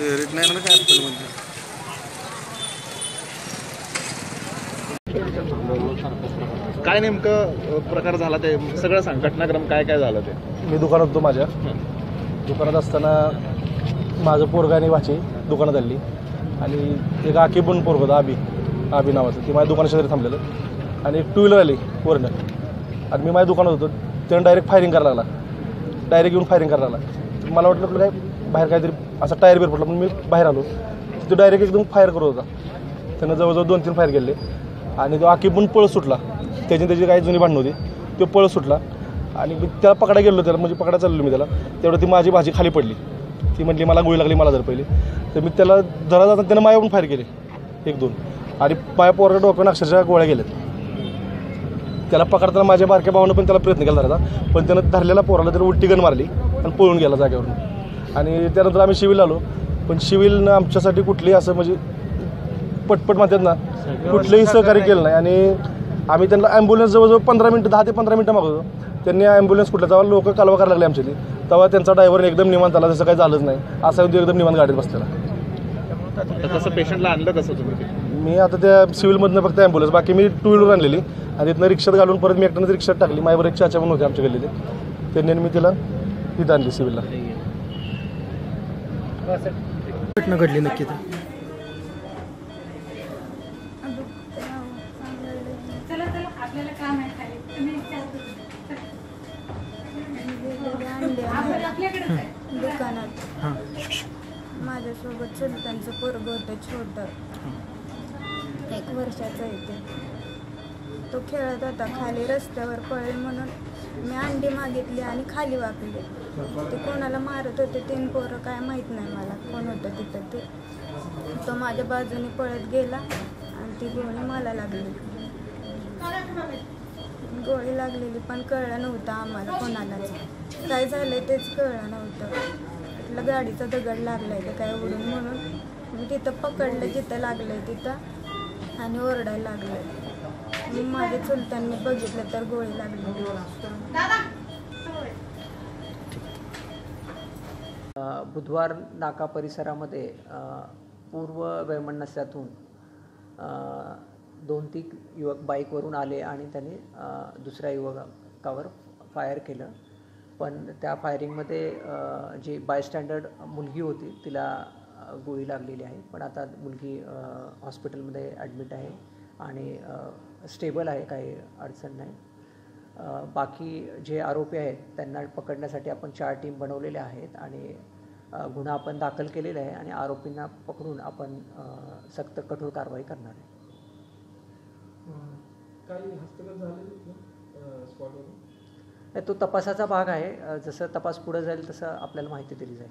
Favourite नाही ना काय ॲपल म्हणजे काय नेमकं प्रकार झाला ते सगळं सांग, घटनाक्रम काय काय झालं ते. मी दुकानात होतो, माझ्या दुकानात असताना माझं पोरगा आणि वाची दुकानात आली आणि एक आकी पण पोरग होतं आबी नावाचं, ती माझ्या दुकानाच्या थांबलेलं आणि एक टू व्हीलर आली वरनं आणि मी माझ्या दुकानात होतो. त्यानं डायरेक्ट फायरिंग करायला लागला, डायरेक्ट येऊन फायरिंग करायला लागला. मला वाटलं आपलं काय बाहेर काहीतरी असा टायर बिर पडला, पण मी बाहेर आलो. तो डायरेक्ट एकदम फायर करत होता. त्यानं जवळजवळ 2-3 फायर केले आणि तो आकी पण पळत सुटला. त्याची काही जुनी भांडण होती, तो पळत सुटला आणि मी त्याला पकडा गेलो, त्याला म्हणजे पकडा चाललो मी त्याला. तेवढं ती माझी भाजी खाली पडली. ती म्हटली मला गोळी लागली, मला जर पहिले तर मी त्याला जरा जाता त्यानं माझ्या पण फायर केले 1-2 आणि पाया पोराच्या डोक्यानं अक्षरशः गोळ्या गेल्यात. त्याला पकडताना माझ्या बारक्या भावानं पण त्याला प्रयत्न केला धरायचा, पण त्यानं धरलेला पोराला त्याला उलटी गन मारली आणि पळून गेला जागेवरून. आणि त्यानंतर आम्ही शिवील आलो, पण शिवीलनं आमच्यासाठी कुठलीही असं म्हणजे पटपट म्हणतात ना, कुठलंही सहकार्य केलं नाही. आणि आम्ही त्यांना ॲम्ब्युलन्स जवळजवळ 15 मिनटं 10 ते 15 मिनटं मागवतो. त्यांनी ॲम्ब्युलन्स कुठल्या तेव्हा लोक कालवा करायला लागले आमच्याली, तेव्हा त्यांचा ड्रायव्हर एकदम निवांत आला, जसं काही झालंच नाही. असा एकदम निवांत गाडीत बसलेला. तसं पेशंटला आणलं कसं तुम्ही? मी आता त्या सिव्हिलमधनं फक्त ॲम्ब्युलन्स, बाकी मी टू व्हीलर आणलेली आणि तिथनं रिक्षात घालून परत मी एकट्यानं रिक्षात टाकली. माझ्यावर एक चाचा पण होते आमच्या गल्लीत, त्यांनी मी तिला इथं आणली सिव्हिलला. घटना घडली नक्की तर दुकानात माझ्यासोबत चुलत्यांचं पोरगं होतं, छोटं 1 वर्षाचं येते. तो खेळत होता खाली, रस्त्यावर पळेल म्हणून मी अंडी मागितली आणि खाली वाकले. ते कोणाला मारत होते 3 पोरं, काय माहीत नाही मला कोण होतं तिथं. ते तो माझ्या बाजूने पळत गेला आणि ती गोळी मला लागली. गोळी लागलेली पण कळलं नव्हतं आम्हाला कोणालाच, काय झालंय तेच कळलं नव्हतं. म्हटलं गाडीचा दगड लागलाय तर काय उडून, म्हणून मी तिथं पकडलं जिथं लागलंय तिथं आणि ओरडायला लागलं. मी माझ्या चुलत्यांनी बघितलं तर गोळी लागली. बुधवार नाका परिसरामध्ये पूर्व वैमनस्यातून 2-3 युवक बाईकवरून आले आणि त्यांनी दुसऱ्या युवकावर फायर केलं. पण त्या फायरिंगमध्ये जी बायस्टँडर्ड मुलगी होती तिला गोळी लागलेली आहे. पण आता मुलगी हॉस्पिटलमध्ये ॲडमिट आहे आणि स्टेबल आहे, काही अडचण नाही. बाकी जे आरोपी आहेत त्यांना पकडण्यासाठी आपण 4 टीम बनवलेल्या आहेत आणि गुन्हा आपण दाखल केलेला आहे आणि आरोपींना पकडून आपण सक्त कठोर कारवाई करणार आहे. काही हस्तगत झाले स्पॉटवर? तो तपासाचा भाग आहे. जसं तपास पुढे जाईल तसं आपल्याला माहिती दिली जाईल.